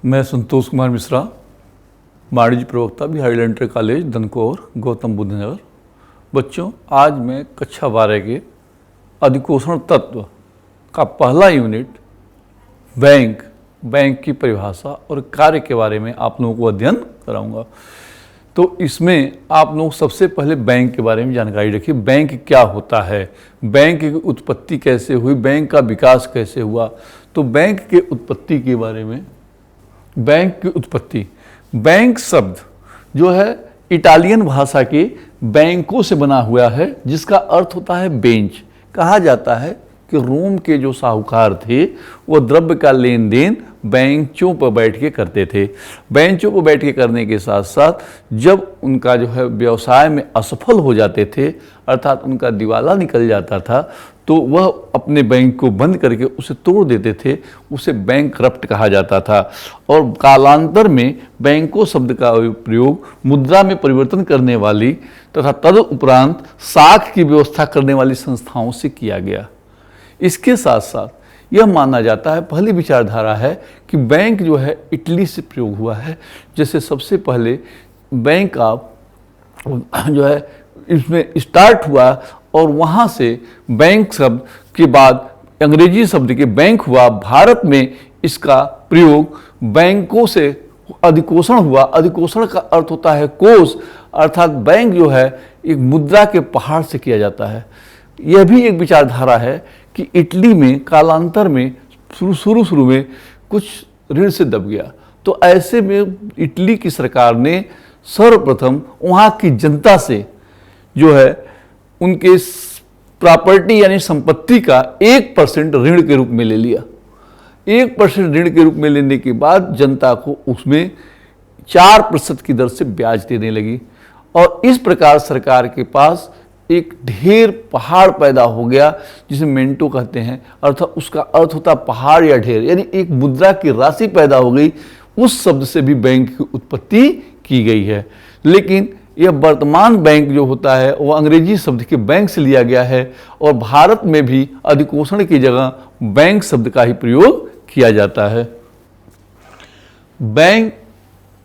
मैं संतोष कुमार मिश्रा, वाणिज्य प्रवक्ता, बिहार इंटर कॉलेज दनकौर, गौतम बुद्ध नगर। बच्चों, आज मैं कक्षा 12 के अधिकोषण तत्व का पहला यूनिट बैंक की परिभाषा और कार्य के बारे में आप लोगों को अध्ययन कराऊंगा। तो इसमें आप लोग सबसे पहले बैंक के बारे में जानकारी रखिए। बैंक क्या होता है, बैंक की उत्पत्ति कैसे हुई, बैंक का विकास कैसे हुआ। तो बैंक के उत्पत्ति के बारे में, बैंक की उत्पत्ति, बैंक शब्द जो है इटालियन भाषा के बैंकों से बना हुआ है, जिसका अर्थ होता है बेंच। कहा जाता है कि रोम के जो साहूकार थे वो द्रव्य का लेन देन बेंचों पर बैठ के करते थे। बेंचों पर बैठ के करने के साथ साथ जब उनका जो है व्यवसाय में असफल हो जाते थे, अर्थात उनका दिवाला निकल जाता था, तो वह अपने बैंक को बंद करके उसे तोड़ देते थे। उसे बैंकरप्ट कहा जाता था। और कालांतर में बैंकों शब्द का प्रयोग मुद्रा में परिवर्तन करने वाली तथा तदुपरांत साख की व्यवस्था करने वाली संस्थाओं से किया गया। इसके साथ साथ यह माना जाता है, पहली विचारधारा है कि बैंक जो है इटली से प्रयोग हुआ है। जैसे सबसे पहले बैंक ऑफ जो है इसमें स्टार्ट हुआ और वहाँ से बैंक शब्द के बाद अंग्रेजी शब्द के बैंक हुआ। भारत में इसका प्रयोग बैंकों से अधिकोषण हुआ। अधिकोषण का अर्थ होता है कोष, अर्थात बैंक जो है एक मुद्रा के पहाड़ से किया जाता है। यह भी एक विचारधारा है कि इटली में कालांतर में शुरू में कुछ ऋण से दब गया, तो ऐसे में इटली की सरकार ने सर्वप्रथम वहाँ की जनता से जो है उनके प्रॉपर्टी यानी संपत्ति का 1% ऋण के रूप में ले लिया। 1% ऋण के रूप में लेने के बाद जनता को उसमें 4% की दर से ब्याज देने लगी। और इस प्रकार सरकार के पास एक ढेर पहाड़ पैदा हो गया, जिसे मेंटो कहते हैं। अर्थात उसका अर्थ होता पहाड़ या ढेर, यानी एक मुद्रा की राशि पैदा हो गई। उस शब्द से भी बैंक की उत्पत्ति की गई है। लेकिन यह वर्तमान बैंक जो होता है वह अंग्रेजी शब्द के बैंक से लिया गया है, और भारत में भी अधिकोषण की जगह बैंक शब्द का ही प्रयोग किया जाता है। बैंक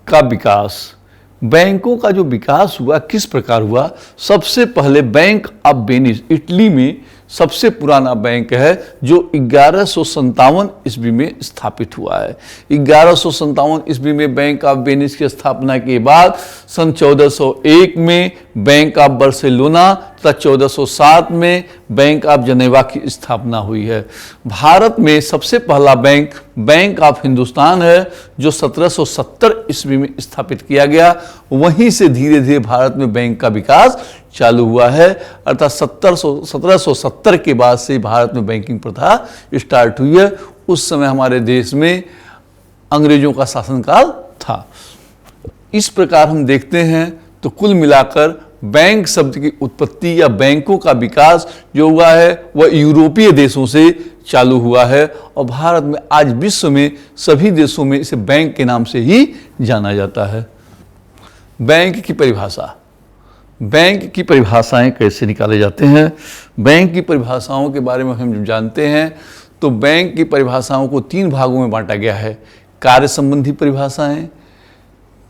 का विकास, बैंकों का जो विकास हुआ किस प्रकार हुआ। सबसे पहले बैंक ऑफ वेनिस इटली में सबसे पुराना बैंक है, जो 1157 ईस्वी में स्थापित हुआ है। 1157 ईस्वी में बैंक ऑफ वेनिस की स्थापना के बाद सन 1401 में बैंक ऑफ बार्सिलोना तथा 1407 में बैंक ऑफ जनेवा की स्थापना हुई है। भारत में सबसे पहला बैंक बैंक ऑफ हिंदुस्तान है, जो 1770 ईस्वी में स्थापित किया गया। वहीं से धीरे धीरे भारत में बैंक का विकास चालू हुआ है। अर्थात 1770 के बाद से भारत में बैंकिंग प्रथा स्टार्ट हुई है। उस समय हमारे देश में अंग्रेजों का शासनकाल था। इस प्रकार हम देखते हैं तो कुल मिलाकर बैंक शब्द की उत्पत्ति या बैंकों का विकास जो हुआ है वह यूरोपीय देशों से चालू हुआ है, और भारत में आज विश्व में सभी देशों में इसे बैंक के नाम से ही जाना जाता है। बैंक की परिभाषा, बैंक की परिभाषाएं कैसे निकाले जाते हैं। बैंक की परिभाषाओं के बारे में हम जानते हैं तो बैंक की परिभाषाओं को 3 भागों में बांटा गया है। कार्य संबंधी परिभाषाएं,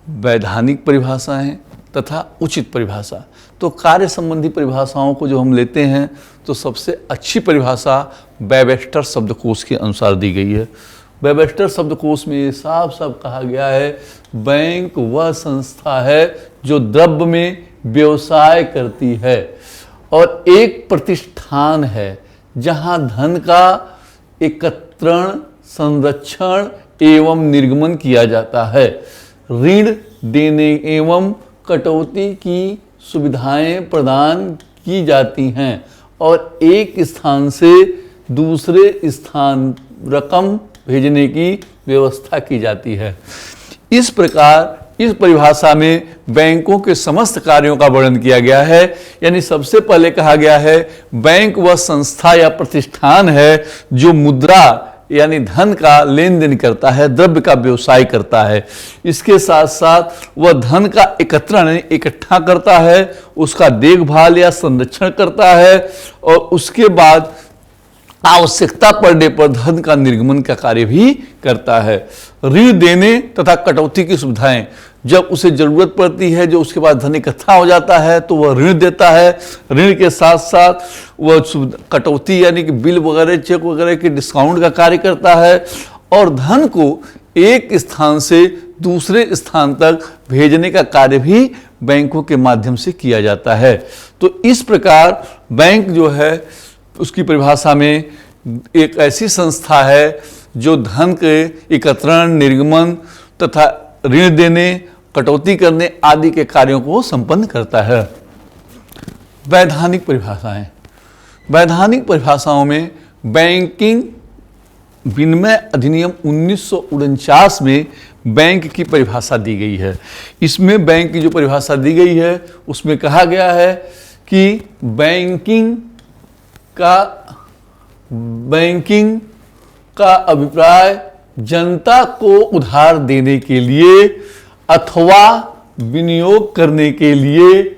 वैधानिक परिभाषाएं तथा उचित परिभाषा। तो कार्य संबंधी परिभाषाओं को जो हम लेते हैं तो सबसे अच्छी परिभाषा वेबस्टर शब्दकोश के अनुसार दी गई है। वेबस्टर शब्दकोश में ये साफ साफ कहा गया है, बैंक वह संस्था है जो द्रव्य में व्यवसाय करती है और एक प्रतिष्ठान है जहां धन का एकत्रण, संरक्षण एवं निर्गमन किया जाता है। ऋण देने एवं कटौती की सुविधाएं प्रदान की जाती हैं और एक स्थान से दूसरे स्थान रकम भेजने की व्यवस्था की जाती है। इस प्रकार इस परिभाषा में बैंकों के समस्त कार्यों का वर्णन किया गया है। यानी सबसे पहले कहा गया है बैंक वह संस्था या प्रतिष्ठान है जो मुद्रा यानी धन का लेन देन करता है, द्रव्य का व्यवसाय करता है। इसके साथ साथ वह धन का एकत्रण यानी इकट्ठा करता है, उसका देखभाल या संरक्षण करता है और उसके बाद आवश्यकता पड़ने पर धन का निर्गमन का कार्य भी करता है। ऋण देने तथा कटौती की सुविधाएं, जब उसे जरूरत पड़ती है, जो उसके पास धन इकट्ठा हो जाता है तो वह ऋण देता है। ऋण के साथ साथ वह कटौती यानी कि बिल वगैरह, चेक वगैरह के डिस्काउंट का कार्य करता है और धन को एक स्थान से दूसरे स्थान तक भेजने का कार्य भी बैंकों के माध्यम से किया जाता है। तो इस प्रकार बैंक जो है उसकी परिभाषा में एक ऐसी संस्था है जो धन के एकत्रण, निर्गमन तथा ऋण देने, कटौती करने आदि के कार्यों को संपन्न करता है। वैधानिक परिभाषाएं, वैधानिक परिभाषाओं में बैंकिंग विनिमय अधिनियम 1949 में बैंक की परिभाषा दी गई है। इसमें बैंक की जो परिभाषा दी गई है उसमें कहा गया है कि बैंकिंग का अभिप्राय जनता को उधार देने के लिए अथवा विनियोग करने के लिए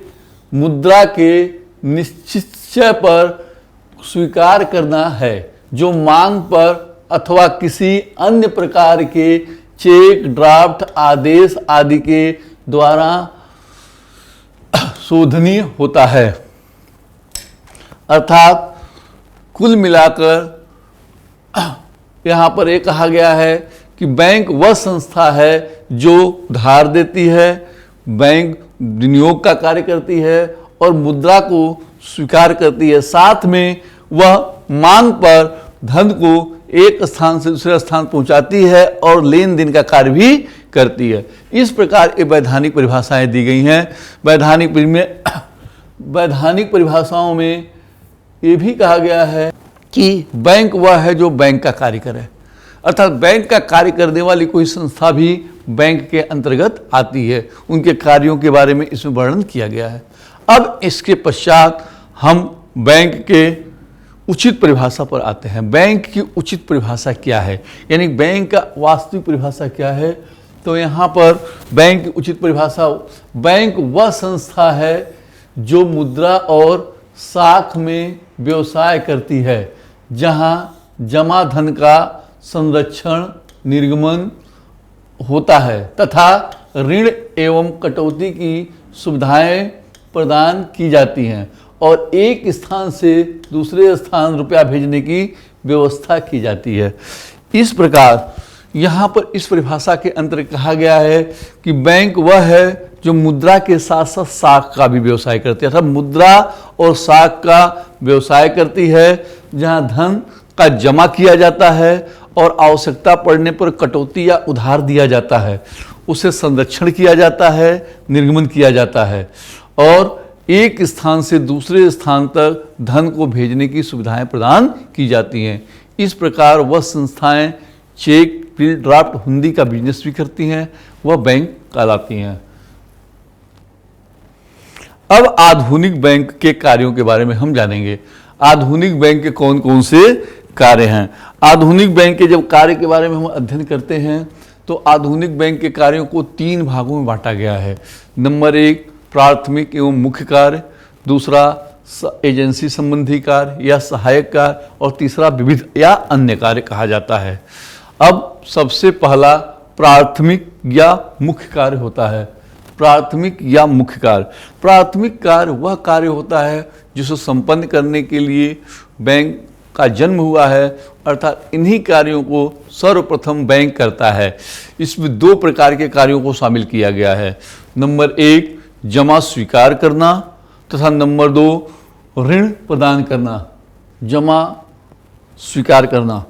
मुद्रा के निश्चय पर स्वीकार करना है, जो मांग पर अथवा किसी अन्य प्रकार के चेक, ड्राफ्ट, आदेश आदि के द्वारा शोधनीय होता है। अर्थात कुल मिलाकर यहाँ पर यह कहा गया है कि बैंक वह संस्था है जो उधार देती है, बैंक विनियोग का कार्य करती है और मुद्रा को स्वीकार करती है, साथ में वह मांग पर धन को एक स्थान से दूसरे स्थान पहुंचाती है और लेन देन का कार्य भी करती है। इस प्रकार ये वैधानिक परिभाषाएं दी गई हैं। वैधानिक परिभाषाओं में ये भी कहा गया है कि बैंक वह है जो बैंक का कार्य करे, अर्थात बैंक का कार्य करने वाली कोई संस्था भी बैंक के अंतर्गत आती है। उनके कार्यों के बारे में इसमें वर्णन किया गया है। अब इसके पश्चात हम बैंक के उचित परिभाषा पर आते हैं। बैंक की उचित परिभाषा क्या है, यानी बैंक का वास्तविक परिभाषा क्या है। तो यहाँ पर बैंक की उचित परिभाषा, बैंक वह संस्था है जो मुद्रा और साख में व्यवसाय करती है, जहाँ जमा धन का संरक्षण, निर्गमन होता है तथा ऋण एवं कटौती की सुविधाएं प्रदान की जाती हैं और एक स्थान से दूसरे स्थान रुपया भेजने की व्यवस्था की जाती है। इस प्रकार यहाँ पर इस परिभाषा के अंतर्गत कहा गया है कि बैंक वह है जो मुद्रा के साथ साथ साख का भी व्यवसाय करती है, अर्थात मुद्रा और साख का व्यवसाय करती है, जहाँ धन का जमा किया जाता है और आवश्यकता पड़ने पर कटौती या उधार दिया जाता है, उसे संरक्षण किया जाता है, निर्गमन किया जाता है और एक स्थान से दूसरे स्थान तक धन को भेजने की सुविधाएं प्रदान की जाती हैं। इस प्रकार वह संस्थाएं चेक, बिल, ड्राफ्ट, हुंडी का बिजनेस भी करती हैं, वह बैंक कहलाती हैं। अब आधुनिक बैंक के कार्यों के बारे में हम जानेंगे। आधुनिक बैंक के कौन कौन से कार्य हैं। आधुनिक बैंक के जब कार्य के बारे में हम अध्ययन करते हैं तो आधुनिक बैंक के कार्यों को 3 भागों में बांटा गया है। नंबर 1 प्राथमिक एवं मुख्य कार्य, दूसरा एजेंसी संबंधी कार्य या सहायक कार्य और तीसरा विविध या अन्य कार्य कहा जाता है। अब सबसे पहला प्राथमिक या मुख्य कार्य होता है। प्राथमिक या मुख्य कार्य, प्राथमिक कार्य वह कार्य होता है जिसे संपन्न करने के लिए बैंक का जन्म हुआ है, अर्थात इन्हीं कार्यों को सर्वप्रथम बैंक करता है। इसमें 2 प्रकार के कार्यों को शामिल किया गया है। नंबर 1 जमा स्वीकार करना तथा नंबर 2 ऋण प्रदान करना। जमा स्वीकार करना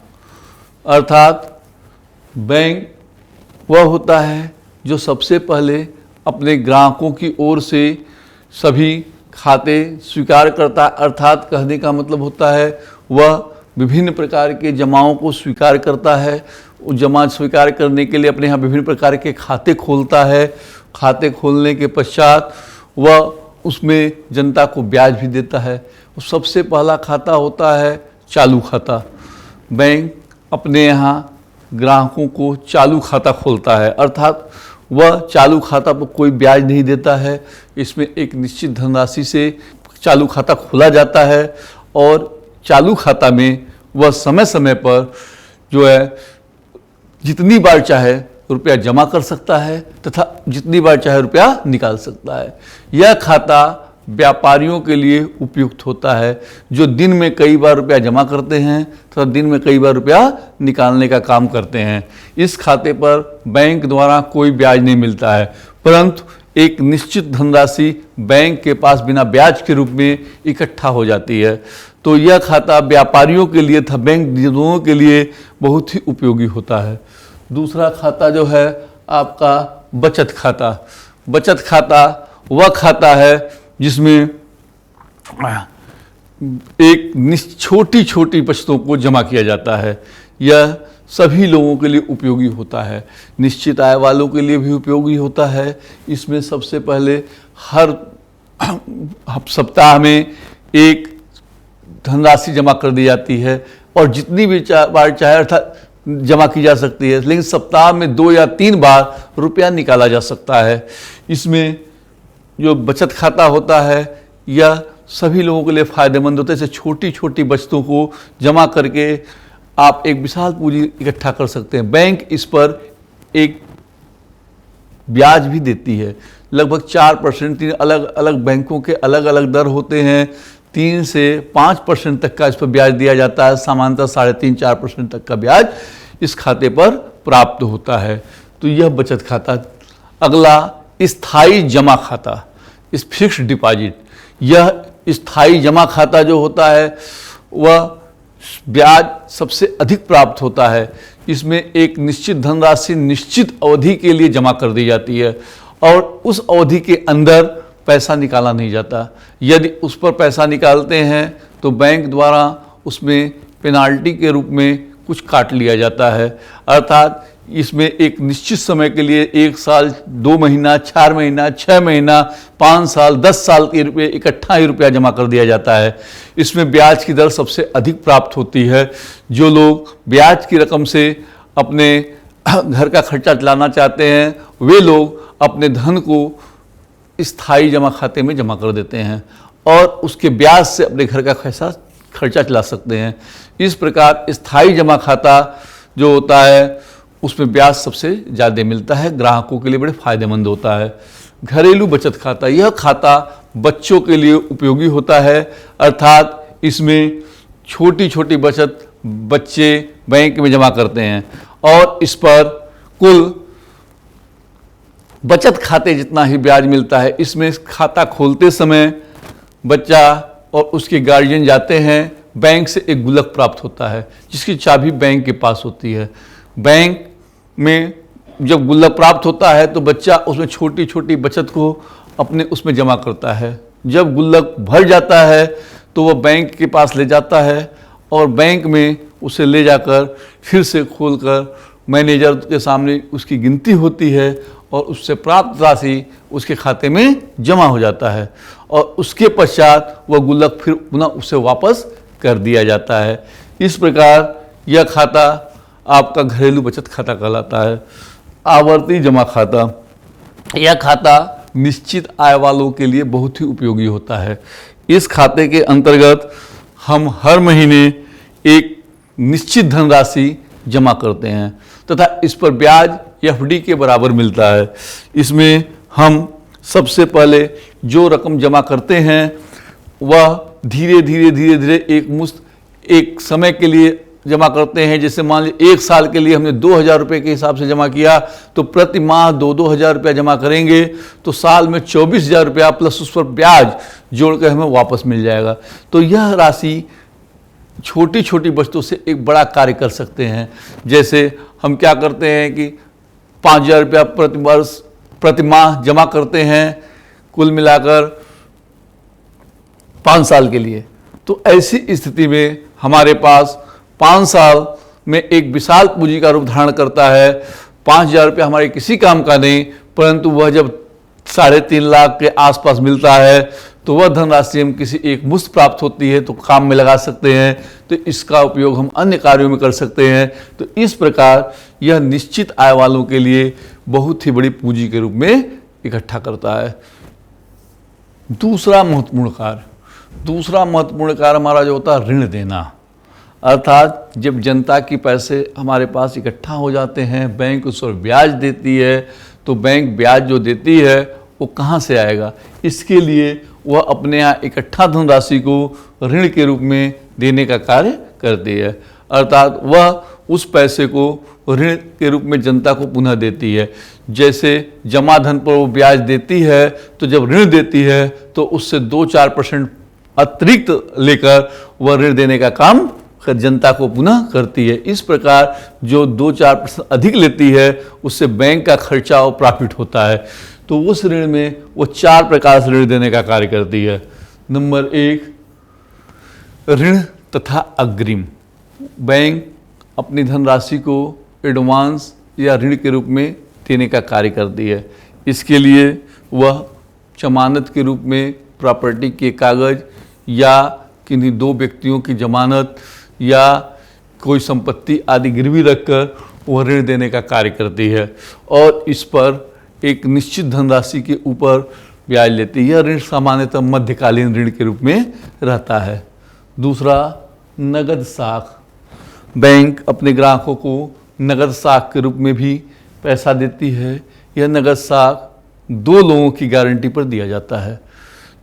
अर्थात बैंक वह होता है जो सबसे पहले अपने ग्राहकों की ओर से सभी खाते स्वीकार करता है, अर्थात कहने का मतलब होता है वह विभिन्न प्रकार के जमाओं को स्वीकार करता है। जमा स्वीकार करने के लिए अपने यहाँ विभिन्न प्रकार के खाते खोलता है। खाते खोलने के पश्चात वह उसमें जनता को ब्याज भी देता है। सबसे पहला खाता होता है चालू खाता। बैंक अपने यहाँ ग्राहकों को चालू खाता खोलता है, अर्थात वह चालू खाता पर कोई ब्याज नहीं देता है। इसमें एक निश्चित धनराशि से चालू खाता खोला जाता है और चालू खाता में वह समय समय पर जो है जितनी बार चाहे रुपया जमा कर सकता है तथा जितनी बार चाहे रुपया निकाल सकता है। यह खाता व्यापारियों के लिए उपयुक्त होता है जो दिन में कई बार रुपया जमा करते हैं तथा दिन में कई बार रुपया निकालने का काम करते हैं। इस खाते पर बैंक द्वारा कोई ब्याज नहीं मिलता है, परंतु एक निश्चित धनराशि बैंक के पास बिना ब्याज के रूप में इकट्ठा हो जाती है। तो यह खाता व्यापारियों के लिए तथा बैंक दोनों के लिए बहुत ही उपयोगी होता है। दूसरा खाता जो है आपका बचत खाता। बचत खाता वह खाता है जिसमें एक छोटी छोटी बचतों को जमा किया जाता है। यह सभी लोगों के लिए उपयोगी होता है, निश्चित आय वालों के लिए भी उपयोगी होता है। इसमें सबसे पहले हर सप्ताह में एक धनराशि जमा कर दी जाती है और जितनी भी बार चाहे अर्थात जमा की जा सकती है, लेकिन सप्ताह में 2 या 3 बार रुपया निकाला जा सकता है। इसमें जो बचत खाता होता है यह सभी लोगों के लिए फ़ायदेमंद होता है। जैसे छोटी छोटी बचतों को जमा करके आप एक विशाल पूंजी इकट्ठा कर सकते हैं। बैंक इस पर एक ब्याज भी देती है, लगभग 4%। 3 अलग अलग बैंकों के अलग अलग दर होते हैं। 3 से 5% तक का इस पर ब्याज दिया जाता है। सामान्यतः 3.5-4% तक का ब्याज इस खाते पर प्राप्त होता है। तो यह बचत खाता। अगला स्थायी जमा खाता, इस फिक्स्ड डिपॉजिट। यह स्थायी जमा खाता जो होता है वह ब्याज सबसे अधिक प्राप्त होता है। इसमें एक निश्चित धनराशि निश्चित अवधि के लिए जमा कर दी जाती है और उस अवधि के अंदर पैसा निकाला नहीं जाता। यदि उस पर पैसा निकालते हैं तो बैंक द्वारा उसमें पेनाल्टी के रूप में कुछ काट लिया जाता है। अर्थात इसमें एक निश्चित समय के लिए 1 साल, 2 महीना, 4 महीना, 6 महीना, 5 साल, 10 साल के रुपये इकट्ठा ही रुपया जमा कर दिया जाता है। इसमें ब्याज की दर सबसे अधिक प्राप्त होती है। जो लोग ब्याज की रकम से अपने घर का खर्चा चलाना चाहते हैं वे लोग अपने धन को स्थायी जमा खाते में जमा कर देते हैं और उसके ब्याज से अपने घर का खर्चा चला सकते हैं। इस प्रकार स्थायी जमा खाता जो होता है उसमें ब्याज सबसे ज़्यादा मिलता है, ग्राहकों के लिए बड़े फायदेमंद होता है। घरेलू बचत खाता, यह खाता बच्चों के लिए उपयोगी होता है। अर्थात इसमें छोटी छोटी बचत बच्चे बैंक में जमा करते हैं और इस पर कुल बचत खाते जितना ही ब्याज मिलता है। इसमें खाता खोलते समय बच्चा और उसके गार्जियन जाते हैं, बैंक से एक गुल्लक प्राप्त होता है जिसकी चाबी बैंक के पास होती है। बैंक में जब गुल्लक प्राप्त होता है तो बच्चा उसमें छोटी छोटी बचत को अपने उसमें जमा करता है। जब गुल्लक भर जाता है तो वह बैंक के पास ले जाता है और बैंक में उसे ले जाकर फिर से खोलकर मैनेजर के सामने उसकी गिनती होती है और उससे प्राप्त राशि उसके खाते में जमा हो जाता है और उसके पश्चात वह गुल्लक फिर पुनः उसे वापस कर दिया जाता है। इस प्रकार यह खाता आपका घरेलू बचत खाता कहलाता है। आवर्ती जमा खाता, यह खाता निश्चित आय वालों के लिए बहुत ही उपयोगी होता है। इस खाते के अंतर्गत हम हर महीने एक निश्चित धनराशि जमा करते हैं तथा इस पर ब्याज एफडी के बराबर मिलता है। इसमें हम सबसे पहले जो रकम जमा करते हैं वह धीरे धीरे एक मुश्त एक समय के लिए जमा करते हैं। जैसे मान लीजिए 1 साल के लिए हमने 2,000 रुपये के हिसाब से जमा किया तो प्रति माह 2,000 रुपया जमा करेंगे तो साल में 24,000 रुपया प्लस उस पर ब्याज जोड़ कर हमें वापस मिल जाएगा। तो यह राशि छोटी छोटी बचतों से एक बड़ा कार्य कर सकते हैं। जैसे हम क्या करते हैं कि 5,000 रुपया प्रति माह जमा करते हैं कुल मिलाकर 5 साल के लिए। तो ऐसी स्थिति में हमारे पास 5 साल में एक विशाल पूंजी का रूप धारण करता है। 5,000 रुपया हमारे किसी काम का नहीं, परंतु वह जब 3.5 लाख के आसपास मिलता है तो वह धनराशि हम किसी एक मुश्त प्राप्त होती है तो काम में लगा सकते हैं। तो इसका उपयोग हम अन्य कार्यों में कर सकते हैं। तो इस प्रकार यह निश्चित आय वालों के लिए बहुत ही बड़ी पूंजी के रूप में इकट्ठा करता है। दूसरा महत्वपूर्ण कार्य हमारा जो होता है ऋण देना। अर्थात जब जनता के पैसे हमारे पास इकट्ठा हो जाते हैं, बैंक उस पर ब्याज देती है, तो बैंक ब्याज जो देती है वो कहाँ से आएगा? इसके लिए वह अपने यहाँ इकट्ठा धनराशि को ऋण के रूप में देने का कार्य करती है। अर्थात वह उस पैसे को ऋण के रूप में जनता को पुनः देती है। जैसे जमा धन पर वो ब्याज देती है, तो जब ऋण देती है तो उससे 2-4% अतिरिक्त लेकर वह ऋण देने का काम जनता को पुनः करती है। इस प्रकार जो 2-4% अधिक लेती है उससे बैंक का खर्चा और प्रॉफिट होता है। तो उस ऋण में वो 4 प्रकार से ऋण देने का कार्य करती है। नंबर 1, ऋण तथा अग्रिम। बैंक अपनी धनराशि को एडवांस या ऋण के रूप में देने का कार्य करती है। इसके लिए वह जमानत के रूप में प्रॉपर्टी के कागज या किन्हीं 2 व्यक्तियों की जमानत या कोई संपत्ति आदि गिरवी रखकर वह ऋण देने का कार्य करती है और इस पर एक निश्चित धनराशि के ऊपर ब्याज लेती है। यह ऋण सामान्यतः मध्यकालीन ऋण के रूप में रहता है। दूसरा, नगद साख। बैंक अपने ग्राहकों को नगद साख के रूप में भी पैसा देती है। यह नगद साख 2 लोगों की गारंटी पर दिया जाता है।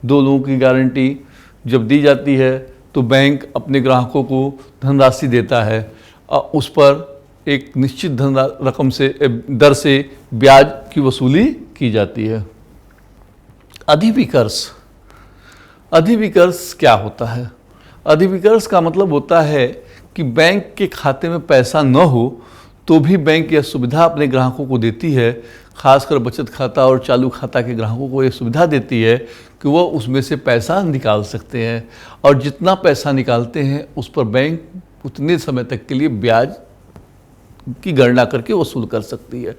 2 लोगों की गारंटी जब दी जाती है तो बैंक अपने ग्राहकों को धनराशि देता है और उस पर एक निश्चित धन रकम से दर से ब्याज की वसूली की जाती है। अधिविकर्ष। अधिविकर्ष क्या होता है? अधिविकर्ष का मतलब होता है कि बैंक के खाते में पैसा न हो तो भी बैंक यह सुविधा अपने ग्राहकों को देती है, खासकर बचत खाता और चालू खाता के ग्राहकों को यह सुविधा देती है कि वह उसमें से पैसा निकाल सकते हैं और जितना पैसा निकालते हैं उस पर बैंक उतने समय तक के लिए ब्याज की गणना करके वसूल कर सकती है।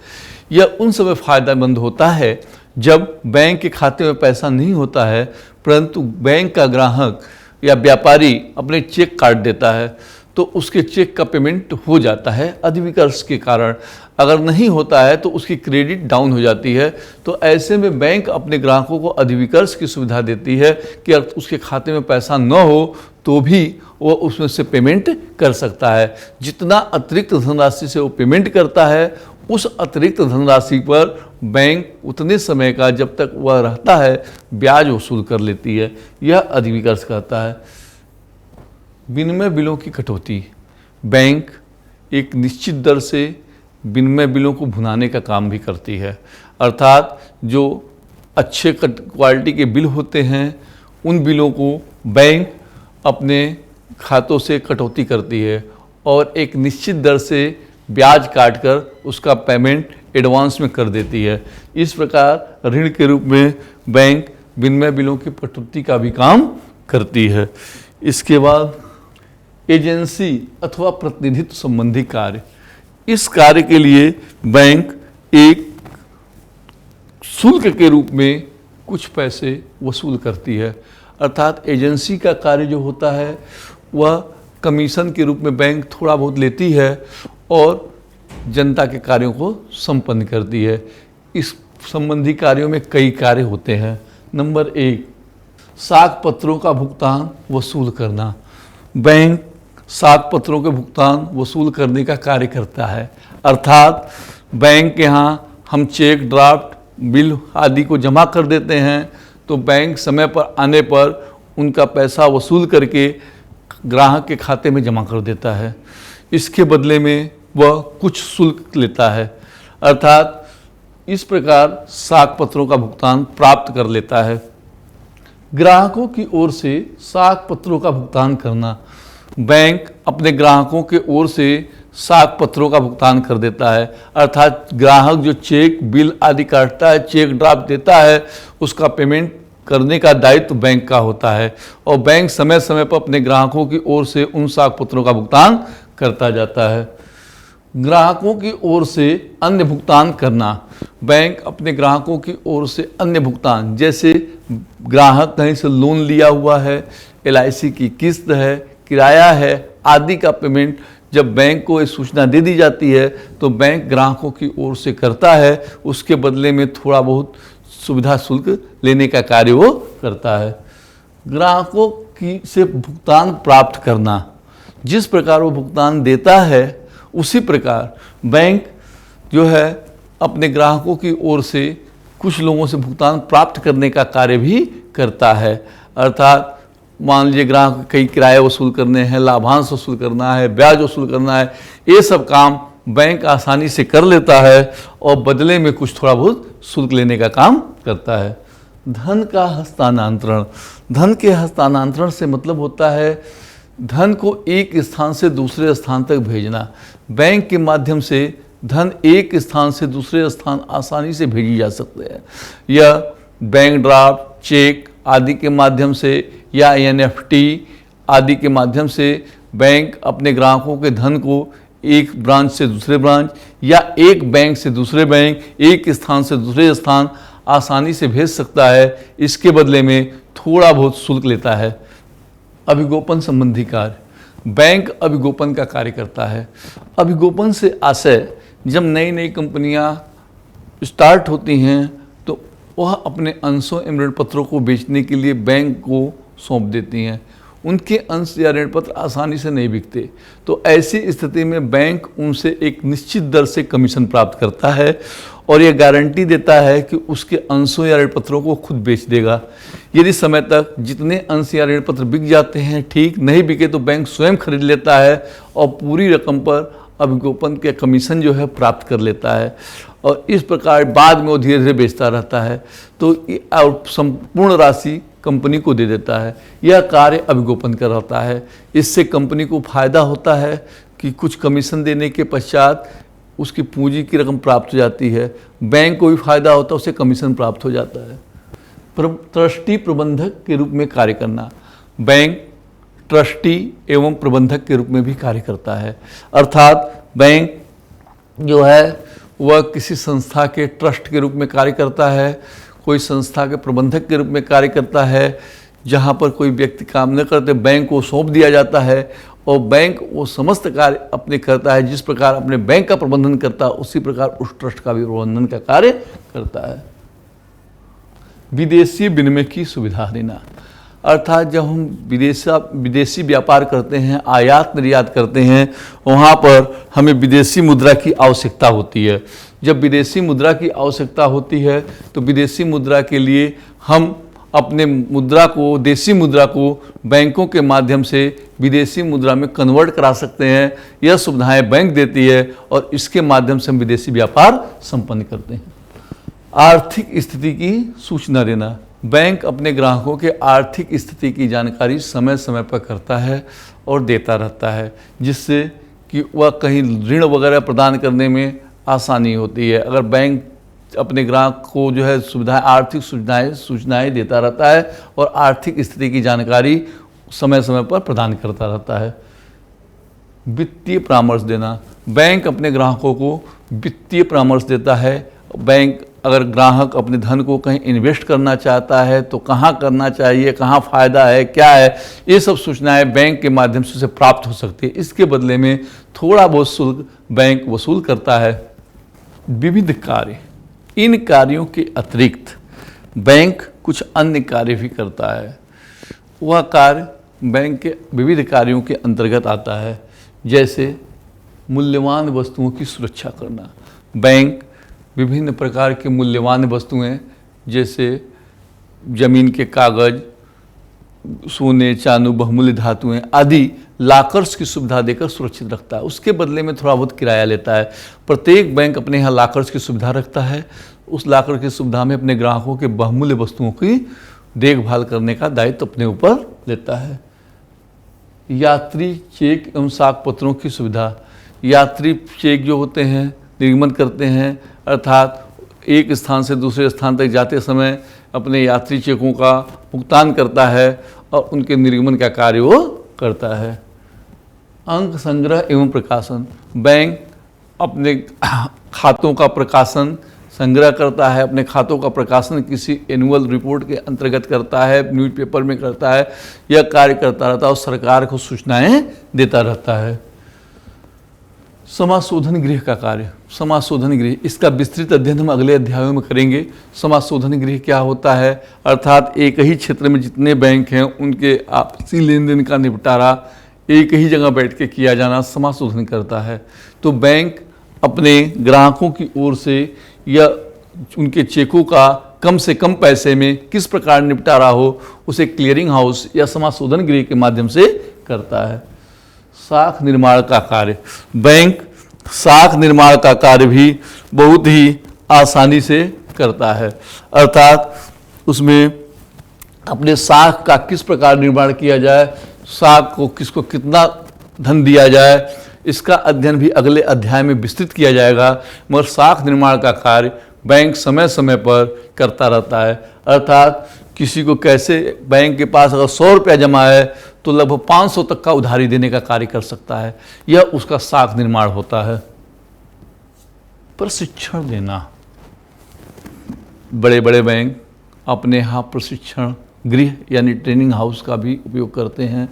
यह उन समय फ़ायदेमंद होता है जब बैंक के खाते में पैसा नहीं होता है परंतु बैंक का ग्राहक या व्यापारी अपने चेक काट देता है तो उसके चेक का पेमेंट हो जाता है अधिविकर्ष के कारण। अगर नहीं होता है तो उसकी क्रेडिट डाउन हो जाती है। तो ऐसे में बैंक अपने ग्राहकों को अधिविकर्ष की सुविधा देती है कि अगर उसके खाते में पैसा न हो तो भी वो उसमें से पेमेंट कर सकता है। जितना अतिरिक्त धनराशि से वो पेमेंट करता है उस अतिरिक्त धनराशि पर बैंक उतने समय का जब तक वह रहता है ब्याज वसूल कर लेती है। यह अधिविकर्ष कहता है। विनिमय बिलों की कटौती। बैंक एक निश्चित दर से विनिमय बिलों को भुनाने का काम भी करती है। अर्थात जो अच्छे क्वालिटी के बिल होते हैं उन बिलों को बैंक अपने खातों से कटौती करती है और एक निश्चित दर से ब्याज काटकर उसका पेमेंट एडवांस में कर देती है। इस प्रकार ऋण के रूप में बैंक विनिमय बिलों की कटौती का भी काम करती है। इसके बाद एजेंसी अथवा प्रतिनिधित्व संबंधी कार्य। इस कार्य के लिए बैंक एक शुल्क के रूप में कुछ पैसे वसूल करती है। अर्थात एजेंसी का कार्य जो होता है वह कमीशन के रूप में बैंक थोड़ा बहुत लेती है और जनता के कार्यों को संपन्न करती है। इस संबंधी कार्यों में कई कार्य होते हैं। नंबर 1, साख पत्रों का भुगतान वसूल करना। बैंक साख पत्रों के भुगतान वसूल करने का कार्य करता है। अर्थात बैंक के यहाँ हम चेक, ड्राफ्ट, बिल आदि को जमा कर देते हैं तो बैंक समय पर आने पर उनका पैसा वसूल करके ग्राहक के खाते में जमा कर देता है। इसके बदले में वह कुछ शुल्क लेता है। अर्थात इस प्रकार साख पत्रों का भुगतान प्राप्त कर लेता है। ग्राहकों की ओर से साख पत्रों का भुगतान करना। बैंक अपने ग्राहकों के ओर से साख पत्रों का भुगतान कर देता है। अर्थात ग्राहक जो चेक, बिल आदि काटता है, चेक ड्राफ्ट देता है, उसका पेमेंट करने का दायित्व बैंक का होता है और बैंक समय समय पर अपने ग्राहकों की ओर से उन साख पत्रों का भुगतान करता जाता है। ग्राहकों की ओर से अन्य भुगतान करना। बैंक अपने ग्राहकों की ओर से अन्य भुगतान, जैसे ग्राहक कहीं से लोन लिया हुआ है, LIC की किस्त है, किराया है आदि का पेमेंट जब बैंक को ये सूचना दे दी जाती है तो बैंक ग्राहकों की ओर से करता है। उसके बदले में थोड़ा बहुत सुविधा शुल्क लेने का कार्य वो करता है। ग्राहकों की से भुगतान प्राप्त करना। जिस प्रकार वो भुगतान देता है उसी प्रकार बैंक जो है अपने ग्राहकों की ओर से कुछ लोगों से भुगतान प्राप्त करने का कार्य भी करता है। अर्थात मान लीजिए ग्राहक कई किराए वसूल करने हैं, लाभांश वसूल करना है, ब्याज वसूल करना है, ये सब काम बैंक आसानी से कर लेता है और बदले में कुछ थोड़ा बहुत शुल्क लेने का काम करता है। धन का हस्तांतरण, धन के हस्तांतरण से मतलब होता है धन को एक स्थान से दूसरे स्थान तक भेजना। बैंक के माध्यम से धन एक स्थान से दूसरे स्थान आसानी से भेजी जा सकते हैं। यह बैंक ड्राफ्ट, चेक आदि के माध्यम से या एनएफटी आदि के माध्यम से बैंक अपने ग्राहकों के धन को एक ब्रांच से दूसरे ब्रांच या एक बैंक से दूसरे बैंक, एक स्थान से दूसरे स्थान आसानी से भेज सकता है। इसके बदले में थोड़ा बहुत शुल्क लेता है। अभिगोपन संबंधी कार्य, बैंक अभिगोपन का कार्य करता है। अभिगोपन से आशय जब नई नई कंपनियां स्टार्ट होती हैं तो वह अपने अंशों एवं ऋण पत्रों को बेचने के लिए बैंक को सौंप देती हैं। उनके अंश या ऋण पत्र आसानी से नहीं बिकते, तो ऐसी स्थिति में बैंक उनसे एक निश्चित दर से कमीशन प्राप्त करता है और यह गारंटी देता है कि उसके अंशों या ऋण पत्रों को खुद बेच देगा। यदि समय तक जितने अंश या ऋण पत्र बिक जाते हैं ठीक, नहीं बिके तो बैंक स्वयं खरीद लेता है और पूरी रकम पर अभिगोपन के कमीशन जो है प्राप्त कर लेता है और इस प्रकार बाद में वो धीरे धीरे बेचता रहता है तो संपूर्ण राशि कंपनी को दे देता है। यह कार्य अभिगोपन कराता है। इससे कंपनी को फायदा होता है कि कुछ कमीशन देने के पश्चात उसकी पूंजी की रकम प्राप्त हो जाती है, बैंक को भी फायदा होता है, उससे कमीशन प्राप्त हो जाता है। ट्रस्टी प्रबंधक के रूप में कार्य करना, बैंक ट्रस्टी एवं प्रबंधक के रूप में भी कार्य करता है। अर्थात बैंक जो है वह किसी संस्था के ट्रस्ट के रूप में कार्य करता है, कोई संस्था के प्रबंधक के रूप में कार्य करता है। जहाँ पर कोई व्यक्ति काम न करते बैंक को सौंप दिया जाता है और बैंक वो समस्त कार्य अपने करता है। जिस प्रकार अपने बैंक का प्रबंधन करता है उसी प्रकार उस ट्रस्ट का भी प्रबंधन का कार्य करता है। विदेशी विनिमय की सुविधा देना, अर्थात जब हम विदेशी व्यापार करते हैं, आयात निर्यात करते हैं, वहाँ पर हमें विदेशी मुद्रा की आवश्यकता होती है। जब विदेशी मुद्रा की आवश्यकता होती है तो विदेशी मुद्रा के लिए हम अपने मुद्रा को, देशी मुद्रा को बैंकों के माध्यम से विदेशी मुद्रा में कन्वर्ट करा सकते हैं। यह सुविधाएं बैंक देती है और इसके माध्यम से हम विदेशी व्यापार संपन्न करते हैं। आर्थिक स्थिति की सूचना देना, बैंक अपने ग्राहकों के आर्थिक स्थिति की जानकारी समय समय पर करता है और देता रहता है, जिससे कि वह कहीं ऋण वगैरह प्रदान करने में आसानी होती है। अगर बैंक अपने ग्राहक को जो है सुविधाएं, आर्थिक सूचनाएं देता रहता है और आर्थिक स्थिति की जानकारी समय समय पर प्रदान करता रहता है। वित्तीय परामर्श देना, बैंक अपने ग्राहकों को वित्तीय परामर्श देता है। बैंक अगर ग्राहक अपने धन को कहीं इन्वेस्ट करना चाहता है तो कहाँ करना चाहिए, कहाँ फ़ायदा है, क्या है, ये सब सूचनाएं बैंक के माध्यम से उसे प्राप्त हो सकती है। इसके बदले में थोड़ा बहुत शुल्क बैंक वसूल करता है। विविध कार्य, इन कार्यों के अतिरिक्त बैंक कुछ अन्य कार्य भी करता है। वह कार्य बैंक के विविध कार्यों के अंतर्गत आता है, जैसे मूल्यवान वस्तुओं की सुरक्षा करना। बैंक विभिन्न प्रकार के मूल्यवान वस्तुएं जैसे जमीन के कागज, सोने चांदी, बहुमूल्य धातुएं आदि लॉकर्स की सुविधा देकर सुरक्षित रखता है। उसके बदले में थोड़ा बहुत किराया लेता है। प्रत्येक बैंक अपने यहाँ लॉकर्स की सुविधा रखता है। उस लॉकर की सुविधा में अपने ग्राहकों के बहुमूल्य वस्तुओं की देखभाल करने का दायित्व अपने ऊपर लेता है। यात्री चेक एवं साख पत्रों की सुविधा, यात्री चेक जो होते हैं निर्गमन करते हैं, अर्थात एक स्थान से दूसरे स्थान तक जाते समय अपने यात्री चेकों का भुगतान करता है और उनके निर्गमन का कार्य वो करता है। अंक संग्रह एवं प्रकाशन, बैंक अपने खातों का प्रकाशन संग्रह करता है, अपने खातों का प्रकाशन किसी एनुअल रिपोर्ट के अंतर्गत करता है, न्यूज़पेपर में करता है। यह कार्य करता रहता है और सरकार को सूचनाएं देता रहता है। समाशोधन गृह का कार्य, समाशोधन गृह, इसका विस्तृत अध्ययन हम अगले अध्यायों में करेंगे। समाशोधन गृह क्या होता है, अर्थात एक ही क्षेत्र में जितने बैंक हैं उनके आपसी लेन देन का निपटारा एक ही जगह बैठ के किया जाना समाशोधन करता है। तो बैंक अपने ग्राहकों की ओर से या उनके चेकों का कम से कम पैसे में किस प्रकार निपटारा हो, उसे क्लियरिंग हाउस या समाशोधन गृह के माध्यम से करता है। साख निर्माण का कार्य, बैंक साख निर्माण का कार्य भी बहुत ही आसानी से करता है, अर्थात उसमें अपने साख का किस प्रकार निर्माण किया जाए, साख को किसको कितना धन दिया जाए, इसका अध्ययन भी अगले अध्याय में विस्तृत किया जाएगा। मगर साख निर्माण का कार्य बैंक समय समय पर करता रहता है, अर्थात किसी को कैसे बैंक के पास अगर 100 रुपया जमा है तो लगभग 500 तक का उधारी देने का कार्य कर सकता है, यह उसका साख निर्माण होता है। प्रशिक्षण देना, बड़े बड़े बैंक अपने यहाँ प्रशिक्षण गृह यानी ट्रेनिंग हाउस का भी उपयोग करते हैं,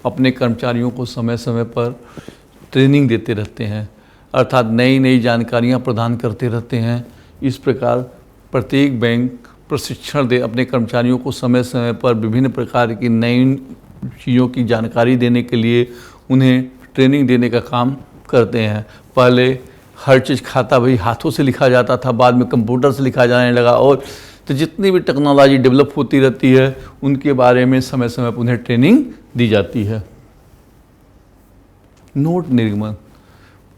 अपने कर्मचारियों को समय समय पर ट्रेनिंग देते रहते हैं, अर्थात नई नई जानकारियाँ प्रदान करते रहते हैं। इस प्रकार प्रत्येक बैंक प्रशिक्षण दे अपने कर्मचारियों को समय समय पर विभिन्न प्रकार की नई चीज़ों की जानकारी देने के लिए उन्हें ट्रेनिंग देने का काम करते हैं। पहले हर चीज़ खाता भाई हाथों से लिखा जाता था, बाद में कंप्यूटर से लिखा जाने लगा, और तो जितनी भी टेक्नोलॉजी डेवलप होती रहती है उनके बारे में समय समय पर उन्हें ट्रेनिंग दी जाती है। नोट निर्गमन,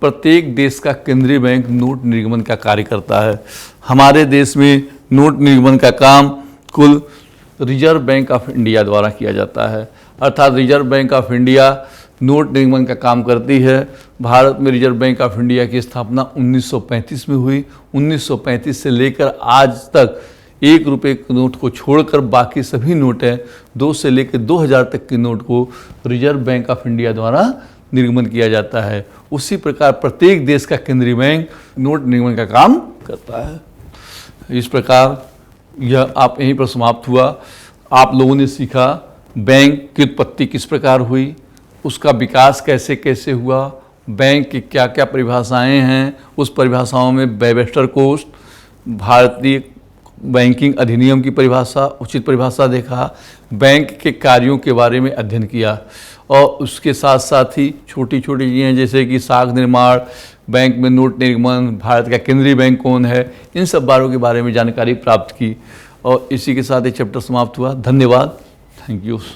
प्रत्येक देश का केंद्रीय बैंक नोट निर्गमन का कार्य करता है। हमारे देश में नोट निर्गमन का काम कुल रिजर्व बैंक ऑफ इंडिया द्वारा किया जाता है, अर्थात reserve bank of India note निर्गमन का काम करती है। भारत में रिजर्व बैंक ऑफ इंडिया की स्थापना 1935 में हुई। 1935 से लेकर आज तक 1 रुपये के नोट को छोड़कर बाकी सभी नोटें 2 से लेकर 2000 तक के नोट को रिजर्व बैंक ऑफ इंडिया द्वारा निर्गमन किया जाता है। उसी प्रकार प्रत्येक देश का केंद्रीय बैंक नोट निर्गमन का काम करता है। इस प्रकार यह आप यहीं पर समाप्त हुआ। आप लोगों ने सीखा बैंक की उत्पत्ति किस प्रकार हुई, उसका विकास कैसे कैसे हुआ, बैंक की क्या क्या परिभाषाएं हैं, उस परिभाषाओं में वेबस्टर कोस्ट, भारतीय बैंकिंग अधिनियम की परिभाषा, उचित परिभाषा देखा, बैंक के कार्यों के बारे में अध्ययन किया, और उसके साथ साथ ही छोटी छोटी चीज़ें जैसे कि साख निर्माण, बैंक में नोट निर्गमन, भारत का केंद्रीय बैंक कौन है, इन सब बारों के बारे में जानकारी प्राप्त की। और इसी के साथ ये चैप्टर समाप्त हुआ। धन्यवाद। Thank you.